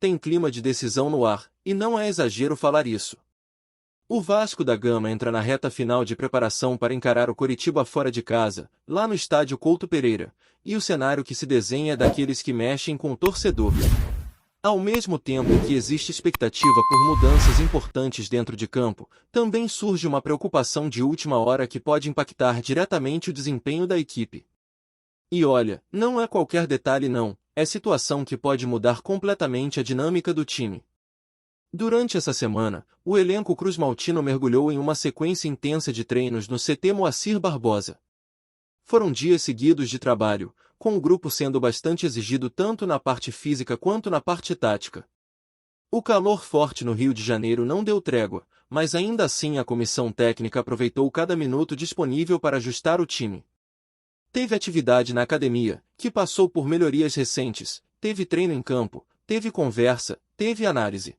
tem clima de decisão no ar, e não é exagero falar isso. O Vasco da Gama entra na reta final de preparação para encarar o Coritiba fora de casa, lá no estádio Couto Pereira, e o cenário que se desenha é daqueles que mexem com o torcedor. Ao mesmo tempo que existe expectativa por mudanças importantes dentro de campo, também surge uma preocupação de última hora que pode impactar diretamente o desempenho da equipe. E olha, não é qualquer detalhe não, é situação que pode mudar completamente a dinâmica do time. Durante essa semana, o elenco cruzmaltino mergulhou em uma sequência intensa de treinos no CT Moacir Barbosa. Foram dias seguidos de trabalho, com o grupo sendo bastante exigido tanto na parte física quanto na parte tática. O calor forte no Rio de Janeiro não deu trégua, mas ainda assim a comissão técnica aproveitou cada minuto disponível para ajustar o time. Teve atividade na academia, que passou por melhorias recentes, teve treino em campo, teve conversa, teve análise.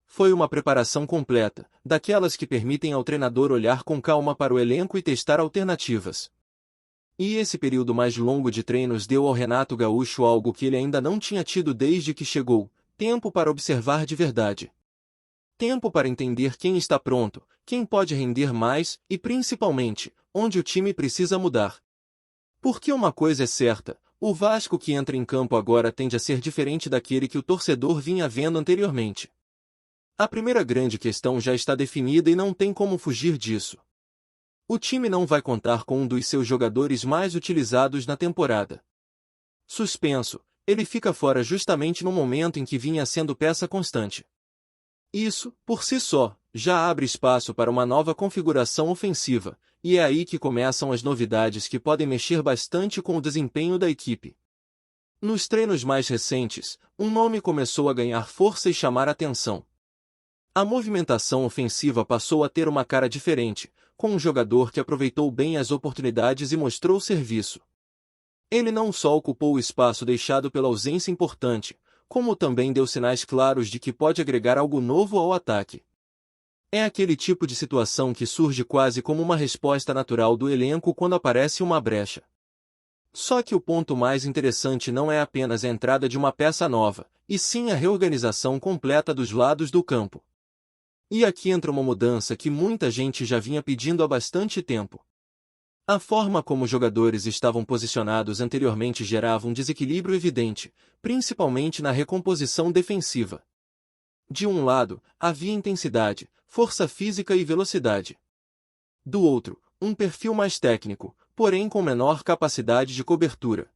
Foi uma preparação completa, daquelas que permitem ao treinador olhar com calma para o elenco e testar alternativas. E esse período mais longo de treinos deu ao Renato Gaúcho algo que ele ainda não tinha tido desde que chegou: tempo para observar de verdade. Tempo para entender quem está pronto, quem pode render mais e, principalmente, onde o time precisa mudar. Porque uma coisa é certa, o Vasco que entra em campo agora tende a ser diferente daquele que o torcedor vinha vendo anteriormente. A primeira grande questão já está definida e não tem como fugir disso. O time não vai contar com um dos seus jogadores mais utilizados na temporada. Suspenso, ele fica fora justamente no momento em que vinha sendo peça constante. Isso, por si só, já abre espaço para uma nova configuração ofensiva, e é aí que começam as novidades que podem mexer bastante com o desempenho da equipe. Nos treinos mais recentes, um nome começou a ganhar força e chamar atenção. A movimentação ofensiva passou a ter uma cara diferente, com um jogador que aproveitou bem as oportunidades e mostrou serviço. Ele não só ocupou o espaço deixado pela ausência importante, como também deu sinais claros de que pode agregar algo novo ao ataque. É aquele tipo de situação que surge quase como uma resposta natural do elenco quando aparece uma brecha. Só que o ponto mais interessante não é apenas a entrada de uma peça nova, e sim a reorganização completa dos lados do campo. E aqui entra uma mudança que muita gente já vinha pedindo há bastante tempo. A forma como os jogadores estavam posicionados anteriormente gerava um desequilíbrio evidente, principalmente na recomposição defensiva. De um lado, havia intensidade, força física e velocidade. Do outro, um perfil mais técnico, porém com menor capacidade de cobertura.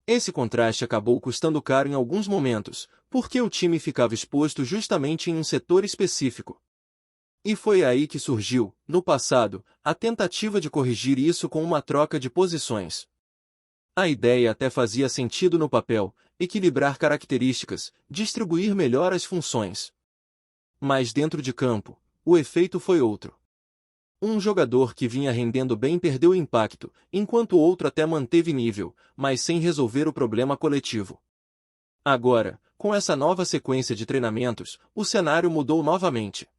Esse contraste acabou custando caro em alguns momentos, porque o time ficava exposto justamente em um setor específico. E foi aí que surgiu, no passado, a tentativa de corrigir isso com uma troca de posições. A ideia até fazia sentido no papel: equilibrar características, distribuir melhor as funções. Mas dentro de campo, o efeito foi outro. Um jogador que vinha rendendo bem perdeu impacto, enquanto o outro até manteve nível, mas sem resolver o problema coletivo. Agora, com essa nova sequência de treinamentos, o cenário mudou novamente.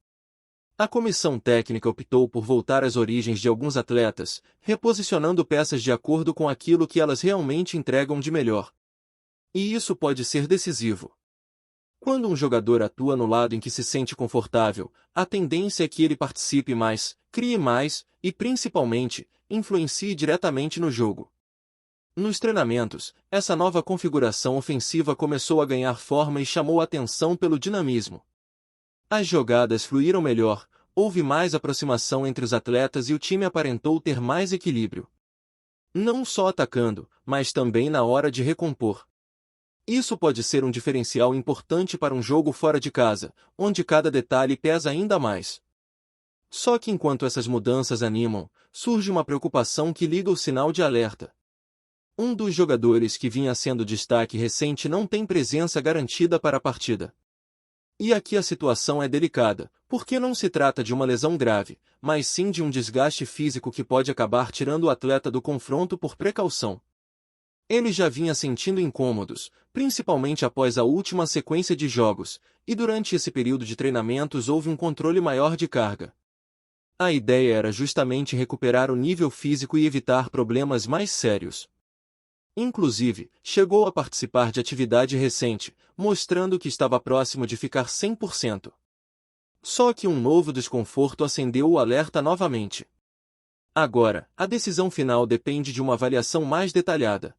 A comissão técnica optou por voltar às origens de alguns atletas, reposicionando peças de acordo com aquilo que elas realmente entregam de melhor. E isso pode ser decisivo. Quando um jogador atua no lado em que se sente confortável, a tendência é que ele participe mais, crie mais e, principalmente, influencie diretamente no jogo. Nos treinamentos, essa nova configuração ofensiva começou a ganhar forma e chamou a atenção pelo dinamismo. As jogadas fluíram melhor, houve mais aproximação entre os atletas e o time aparentou ter mais equilíbrio. Não só atacando, mas também na hora de recompor. Isso pode ser um diferencial importante para um jogo fora de casa, onde cada detalhe pesa ainda mais. Só que enquanto essas mudanças animam, surge uma preocupação que liga o sinal de alerta. Um dos jogadores que vinha sendo destaque recente não tem presença garantida para a partida. E aqui a situação é delicada, porque não se trata de uma lesão grave, mas sim de um desgaste físico que pode acabar tirando o atleta do confronto por precaução. Ele já vinha sentindo incômodos, principalmente após a última sequência de jogos, e durante esse período de treinamentos houve um controle maior de carga. A ideia era justamente recuperar o nível físico e evitar problemas mais sérios. Inclusive, chegou a participar de atividade recente, mostrando que estava próximo de ficar 100%. Só que um novo desconforto acendeu o alerta novamente. Agora, a decisão final depende de uma avaliação mais detalhada.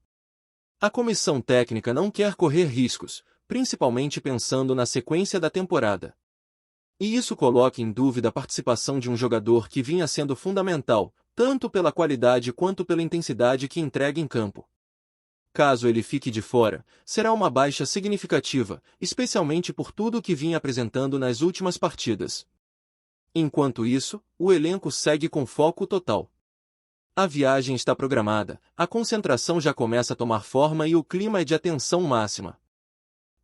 A comissão técnica não quer correr riscos, principalmente pensando na sequência da temporada. E isso coloca em dúvida a participação de um jogador que vinha sendo fundamental, tanto pela qualidade quanto pela intensidade que entrega em campo. Caso ele fique de fora, será uma baixa significativa, especialmente por tudo o que vinha apresentando nas últimas partidas. Enquanto isso, o elenco segue com foco total. A viagem está programada, a concentração já começa a tomar forma e o clima é de atenção máxima.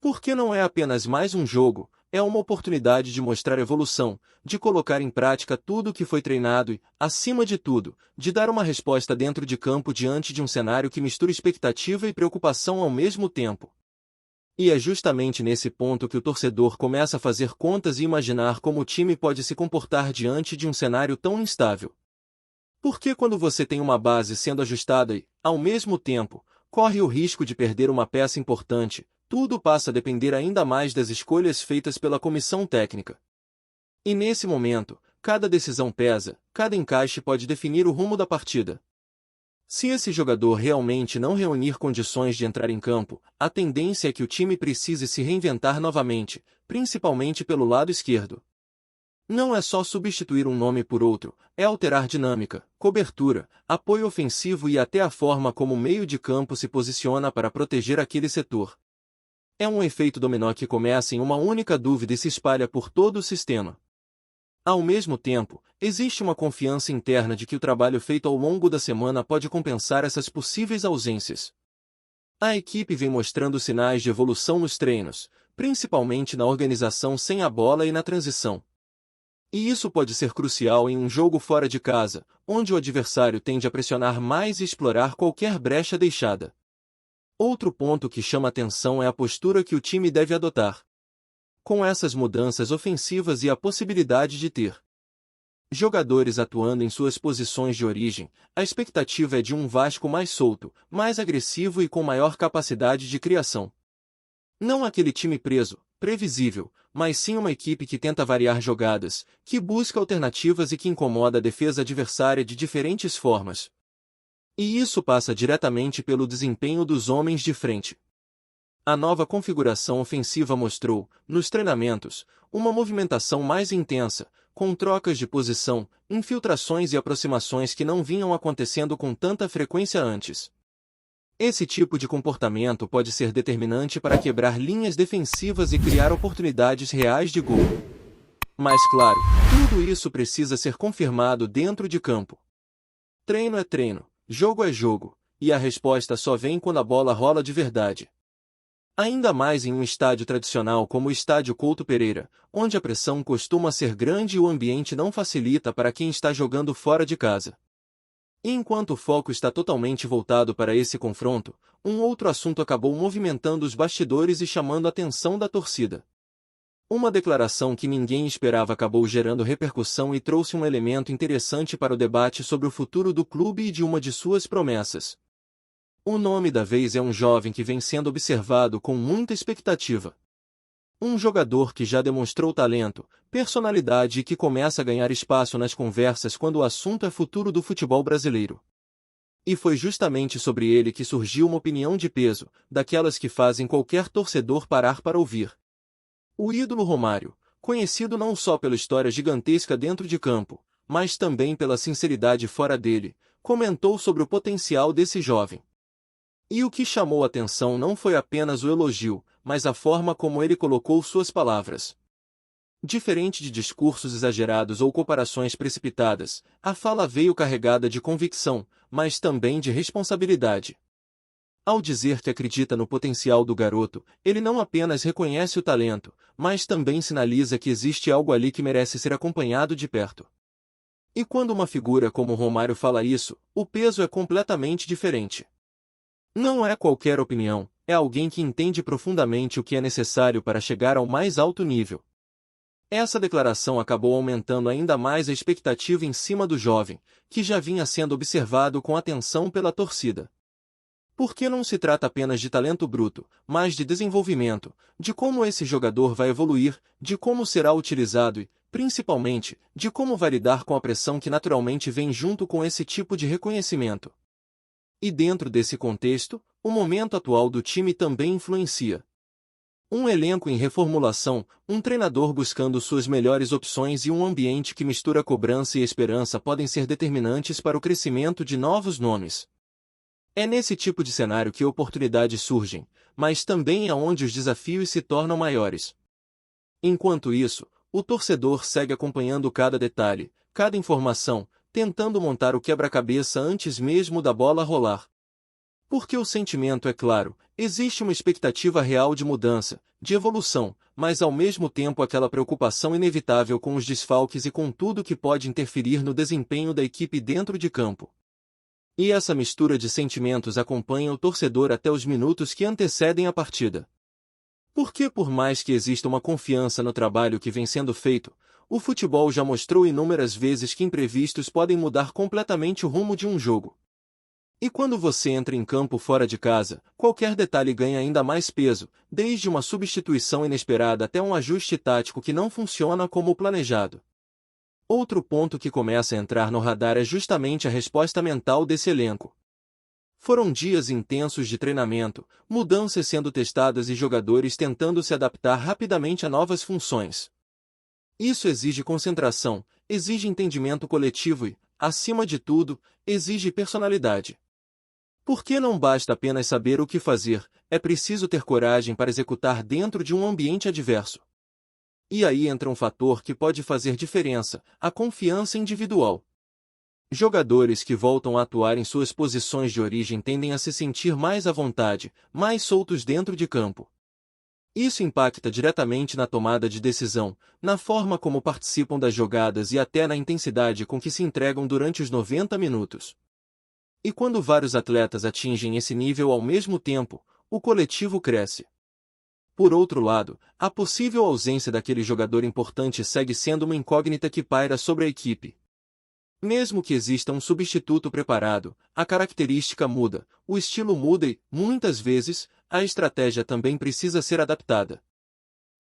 Porque não é apenas mais um jogo, é uma oportunidade de mostrar evolução, de colocar em prática tudo o que foi treinado e, acima de tudo, de dar uma resposta dentro de campo diante de um cenário que mistura expectativa e preocupação ao mesmo tempo. E é justamente nesse ponto que o torcedor começa a fazer contas e imaginar como o time pode se comportar diante de um cenário tão instável. Porque quando você tem uma base sendo ajustada e, ao mesmo tempo, corre o risco de perder uma peça importante, tudo passa a depender ainda mais das escolhas feitas pela comissão técnica. E nesse momento, cada decisão pesa, cada encaixe pode definir o rumo da partida. Se esse jogador realmente não reunir condições de entrar em campo, a tendência é que o time precise se reinventar novamente, principalmente pelo lado esquerdo. Não é só substituir um nome por outro, é alterar dinâmica, cobertura, apoio ofensivo e até a forma como o meio de campo se posiciona para proteger aquele setor. É um efeito dominó que começa em uma única dúvida e se espalha por todo o sistema. Ao mesmo tempo, existe uma confiança interna de que o trabalho feito ao longo da semana pode compensar essas possíveis ausências. A equipe vem mostrando sinais de evolução nos treinos, principalmente na organização sem a bola e na transição. E isso pode ser crucial em um jogo fora de casa, onde o adversário tende a pressionar mais e explorar qualquer brecha deixada. Outro ponto que chama atenção é a postura que o time deve adotar. Com essas mudanças ofensivas e a possibilidade de ter jogadores atuando em suas posições de origem, a expectativa é de um Vasco mais solto, mais agressivo e com maior capacidade de criação. Não aquele time preso, previsível, mas sim uma equipe que tenta variar jogadas, que busca alternativas e que incomoda a defesa adversária de diferentes formas. E isso passa diretamente pelo desempenho dos homens de frente. A nova configuração ofensiva mostrou, nos treinamentos, uma movimentação mais intensa, com trocas de posição, infiltrações e aproximações que não vinham acontecendo com tanta frequência antes. Esse tipo de comportamento pode ser determinante para quebrar linhas defensivas e criar oportunidades reais de gol. Mas claro, tudo isso precisa ser confirmado dentro de campo. Treino é treino, jogo é jogo, e a resposta só vem quando a bola rola de verdade. Ainda mais em um estádio tradicional como o Estádio Couto Pereira, onde a pressão costuma ser grande e o ambiente não facilita para quem está jogando fora de casa. E enquanto o foco está totalmente voltado para esse confronto, um outro assunto acabou movimentando os bastidores e chamando a atenção da torcida. Uma declaração que ninguém esperava acabou gerando repercussão e trouxe um elemento interessante para o debate sobre o futuro do clube e de uma de suas promessas. O nome da vez é um jovem que vem sendo observado com muita expectativa. Um jogador que já demonstrou talento, personalidade e que começa a ganhar espaço nas conversas quando o assunto é futuro do futebol brasileiro. E foi justamente sobre ele que surgiu uma opinião de peso, daquelas que fazem qualquer torcedor parar para ouvir. O ídolo Romário, conhecido não só pela história gigantesca dentro de campo, mas também pela sinceridade fora dele, comentou sobre o potencial desse jovem. E o que chamou a atenção não foi apenas o elogio, mas a forma como ele colocou suas palavras. Diferente de discursos exagerados ou comparações precipitadas, a fala veio carregada de convicção, mas também de responsabilidade. Ao dizer que acredita no potencial do garoto, ele não apenas reconhece o talento, mas também sinaliza que existe algo ali que merece ser acompanhado de perto. E quando uma figura como Romário fala isso, o peso é completamente diferente. Não é qualquer opinião, é alguém que entende profundamente o que é necessário para chegar ao mais alto nível. Essa declaração acabou aumentando ainda mais a expectativa em cima do jovem, que já vinha sendo observado com atenção pela torcida. Porque não se trata apenas de talento bruto, mas de desenvolvimento, de como esse jogador vai evoluir, de como será utilizado e, principalmente, de como vai lidar com a pressão que naturalmente vem junto com esse tipo de reconhecimento. E dentro desse contexto, o momento atual do time também influencia. Um elenco em reformulação, um treinador buscando suas melhores opções e um ambiente que mistura cobrança e esperança podem ser determinantes para o crescimento de novos nomes. É nesse tipo de cenário que oportunidades surgem, mas também é onde os desafios se tornam maiores. Enquanto isso, o torcedor segue acompanhando cada detalhe, cada informação, tentando montar o quebra-cabeça antes mesmo da bola rolar. Porque o sentimento é claro, existe uma expectativa real de mudança, de evolução, mas ao mesmo tempo aquela preocupação inevitável com os desfalques e com tudo que pode interferir no desempenho da equipe dentro de campo. E essa mistura de sentimentos acompanha o torcedor até os minutos que antecedem a partida. Porque por mais que exista uma confiança no trabalho que vem sendo feito, o futebol já mostrou inúmeras vezes que imprevistos podem mudar completamente o rumo de um jogo. E quando você entra em campo fora de casa, qualquer detalhe ganha ainda mais peso, desde uma substituição inesperada até um ajuste tático que não funciona como planejado. Outro ponto que começa a entrar no radar é justamente a resposta mental desse elenco. Foram dias intensos de treinamento, mudanças sendo testadas e jogadores tentando se adaptar rapidamente a novas funções. Isso exige concentração, exige entendimento coletivo e, acima de tudo, exige personalidade. Porque não basta apenas saber o que fazer, é preciso ter coragem para executar dentro de um ambiente adverso. E aí entra um fator que pode fazer diferença, a confiança individual. Jogadores que voltam a atuar em suas posições de origem tendem a se sentir mais à vontade, mais soltos dentro de campo. Isso impacta diretamente na tomada de decisão, na forma como participam das jogadas e até na intensidade com que se entregam durante os 90 minutos. E quando vários atletas atingem esse nível ao mesmo tempo, o coletivo cresce. Por outro lado, a possível ausência daquele jogador importante segue sendo uma incógnita que paira sobre a equipe. Mesmo que exista um substituto preparado, a característica muda, o estilo muda e, muitas vezes, a estratégia também precisa ser adaptada.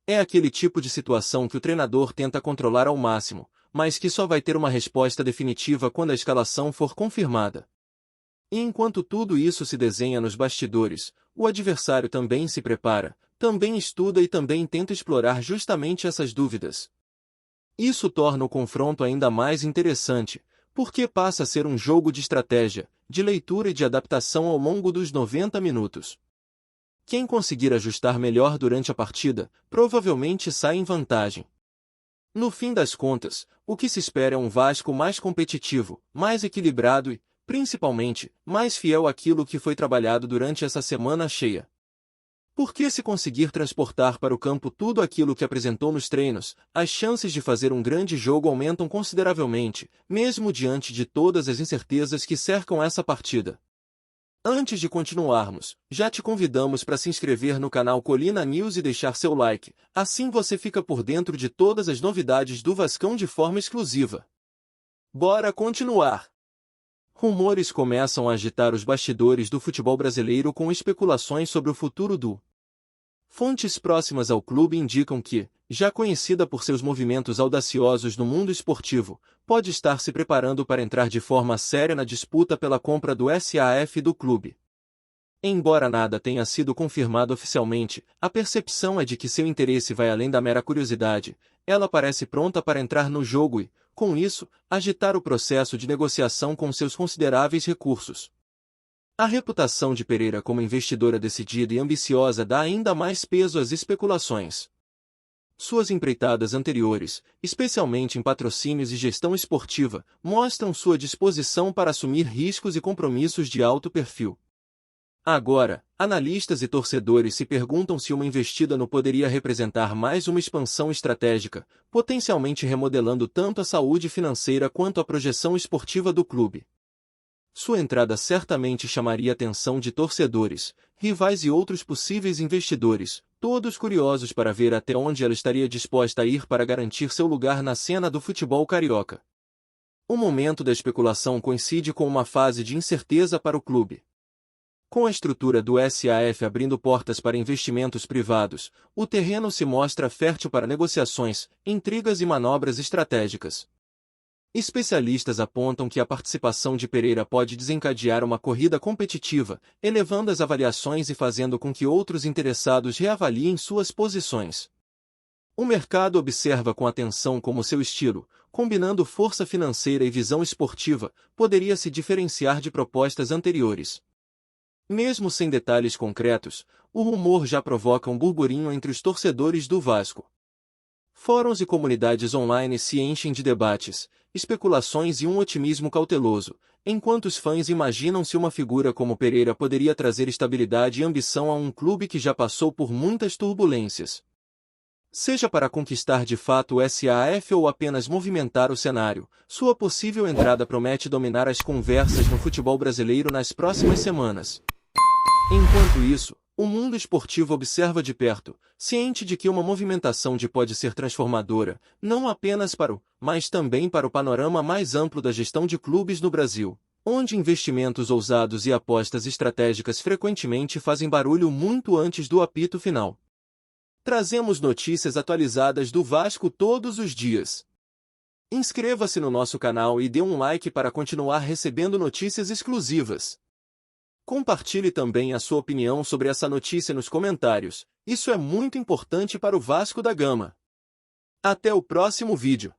É aquele tipo de situação que o treinador tenta controlar ao máximo, mas que só vai ter uma resposta definitiva quando a escalação for confirmada. E enquanto tudo isso se desenha nos bastidores, o adversário também se prepara, também estuda e também tenta explorar justamente essas dúvidas. Isso torna o confronto ainda mais interessante, porque passa a ser um jogo de estratégia, de leitura e de adaptação ao longo dos 90 minutos. Quem conseguir ajustar melhor durante a partida, provavelmente sai em vantagem. No fim das contas, o que se espera é um Vasco mais competitivo, mais equilibrado e, principalmente, mais fiel àquilo que foi trabalhado durante essa semana cheia. Porque se conseguir transportar para o campo tudo aquilo que apresentou nos treinos, as chances de fazer um grande jogo aumentam consideravelmente, mesmo diante de todas as incertezas que cercam essa partida. Antes de continuarmos, já te convidamos para se inscrever no canal Colina News e deixar seu like, assim você fica por dentro de todas as novidades do Vascão de forma exclusiva. Bora continuar! Rumores começam a agitar os bastidores do futebol brasileiro com especulações sobre o futuro do. Fontes próximas ao clube indicam que, já conhecida por seus movimentos audaciosos no mundo esportivo, pode estar se preparando para entrar de forma séria na disputa pela compra do SAF do clube. Embora nada tenha sido confirmado oficialmente, a percepção é de que seu interesse vai além da mera curiosidade. Ela parece pronta para entrar no jogo e, com isso, agitar o processo de negociação com seus consideráveis recursos. A reputação de Pereira como investidora decidida e ambiciosa dá ainda mais peso às especulações. Suas empreitadas anteriores, especialmente em patrocínios e gestão esportiva, mostram sua disposição para assumir riscos e compromissos de alto perfil. Agora, analistas e torcedores se perguntam se uma investida no poderia representar mais uma expansão estratégica, potencialmente remodelando tanto a saúde financeira quanto a projeção esportiva do clube. Sua entrada certamente chamaria a atenção de torcedores, rivais e outros possíveis investidores, todos curiosos para ver até onde ela estaria disposta a ir para garantir seu lugar na cena do futebol carioca. O momento da especulação coincide com uma fase de incerteza para o clube. Com a estrutura do SAF abrindo portas para investimentos privados, o terreno se mostra fértil para negociações, intrigas e manobras estratégicas. Especialistas apontam que a participação de Pereira pode desencadear uma corrida competitiva, elevando as avaliações e fazendo com que outros interessados reavaliem suas posições. O mercado observa com atenção como seu estilo, combinando força financeira e visão esportiva, poderia se diferenciar de propostas anteriores. Mesmo sem detalhes concretos, o rumor já provoca um burburinho entre os torcedores do Vasco. Fóruns e comunidades online se enchem de debates, especulações e um otimismo cauteloso, enquanto os fãs imaginam se uma figura como Pereira poderia trazer estabilidade e ambição a um clube que já passou por muitas turbulências. Seja para conquistar de fato o SAF ou apenas movimentar o cenário, sua possível entrada promete dominar as conversas no futebol brasileiro nas próximas semanas. Enquanto isso, o mundo esportivo observa de perto, ciente de que uma movimentação pode ser transformadora, não apenas para mas também para o panorama mais amplo da gestão de clubes no Brasil, onde investimentos ousados e apostas estratégicas frequentemente fazem barulho muito antes do apito final. Trazemos notícias atualizadas do Vasco todos os dias. Inscreva-se no nosso canal e dê um like para continuar recebendo notícias exclusivas. Compartilhe também a sua opinião sobre essa notícia nos comentários, isso é muito importante para o Vasco da Gama. Até o próximo vídeo.